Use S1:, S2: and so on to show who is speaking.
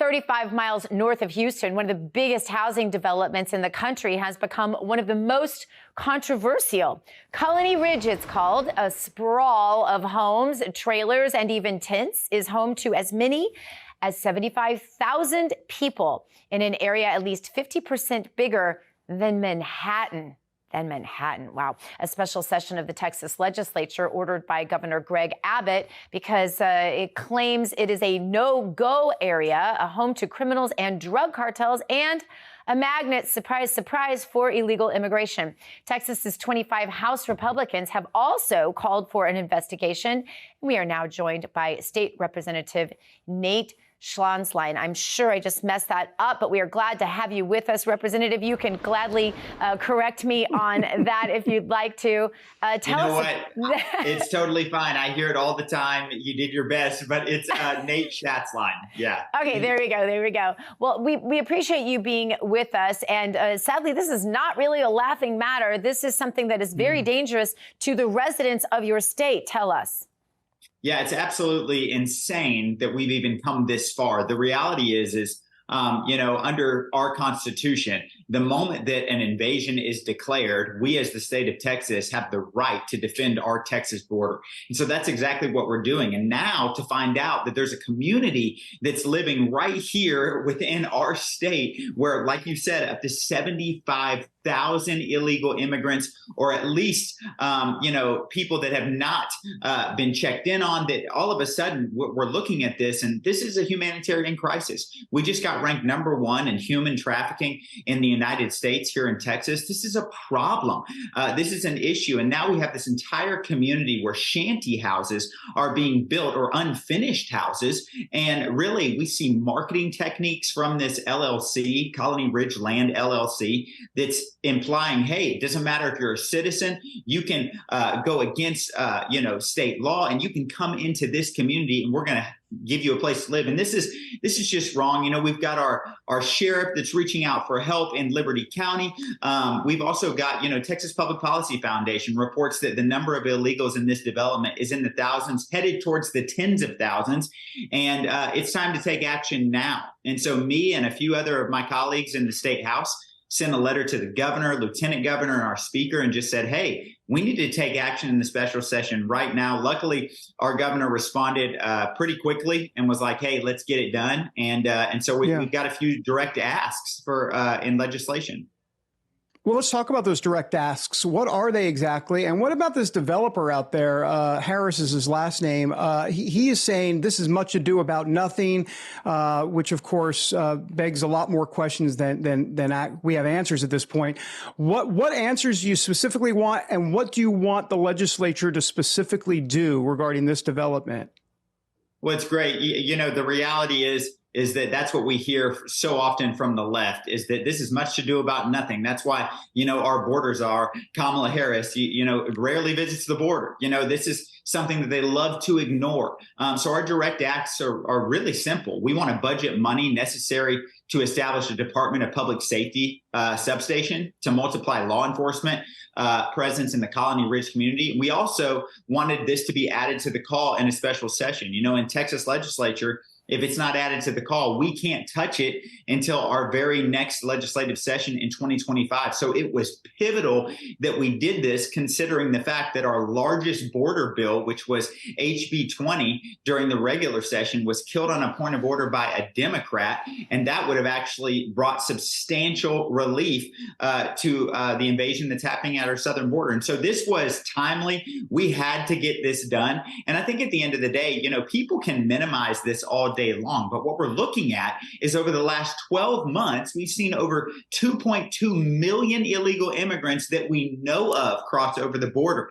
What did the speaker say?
S1: 35 miles north of Houston, one of the biggest housing developments in the country has become one of the most controversial. Colony Ridge, it's called, a sprawl of homes, trailers, and even tents, is home to as many as 75,000 people in an area at least 50% bigger than Manhattan. Wow. A special session of the Texas legislature ordered by Governor Greg Abbott because it claims it is a no-go area, a home to criminals and drug cartels, and a magnet, surprise, surprise, for illegal immigration. Texas's 25 House Republicans have also called for an investigation. We are now joined by State Representative Nate Schatzline. I'm sure I just messed that up, but we are glad to have you with us, Representative. You can gladly correct me on that if you'd like to.
S2: Tell us. What? It's totally fine. I hear it all the time. You did your best, but it's Nate Schatzline. Yeah.
S1: Okay, there we go. There we go. Well, we appreciate you being with us. And sadly, this is not really a laughing matter. This is something that is very dangerous to the residents of your state. Tell us.
S2: Yeah, it's absolutely insane that we've even come this far. The reality is under our Constitution, the moment that an invasion is declared, we as the state of Texas have the right to defend our Texas border. And so that's exactly what we're doing. And now to find out that there's a community that's living right here within our state where, like you said, up to 75,000 illegal immigrants, or at least, people that have not been checked in on, that all of a sudden we're looking at this, and this is a humanitarian crisis. We just got ranked #1 in human trafficking in the United States here in Texas. This is a problem. This is an issue. And now we have this entire community where shanty houses are being built, or unfinished houses. And really, we see marketing techniques from this LLC, Colony Ridge Land LLC, that's implying, hey, it doesn't matter if you're a citizen, you can go against, state law, and you can come into this community, and we're going to give you a place to live. And this is just wrong. We've got our sheriff that's reaching out for help in Liberty County. We've also got, Texas Public Policy Foundation reports that the number of illegals in this development is in the thousands, headed towards the tens of thousands. And it's time to take action now. And so me and a few other of my colleagues in the state house sent a letter to the governor, lieutenant governor, and our speaker, and just said, hey, we need to take action in the special session right now. Luckily, our governor responded pretty quickly and was like, hey, let's get it done. And so we've got a few direct asks for in legislation.
S3: Well, let's talk about those direct asks. What are they exactly? And what about this developer out there? Harris is his last name. He is saying this is much ado about nothing, which, of course, begs a lot more questions than we have answers at this point. What answers do you specifically want, and what do you want the legislature to specifically do regarding this development?
S2: Well, it's great. The reality is that that's what we hear so often from the left, is that this is much to do about nothing. That's why, our borders are Kamala Harris, rarely visits the border. This is something that they love to ignore. So our direct acts are really simple. We want to budget money necessary to establish a Department of Public Safety substation to multiply law enforcement presence in the Colony Ridge community. We also wanted this to be added to the call in a special session. In Texas legislature, if it's not added to the call, we can't touch it until our very next legislative session in 2025. So it was pivotal that we did this, considering the fact that our largest border bill, which was HB 20 during the regular session, was killed on a point of order by a Democrat. And that would have actually brought substantial relief to the invasion that's happening at our southern border. And so this was timely. We had to get this done. And I think at the end of the day, people can minimize this all day long. But what we're looking at is, over the last 12 months, we've seen over 2.2 million illegal immigrants that we know of cross over the border.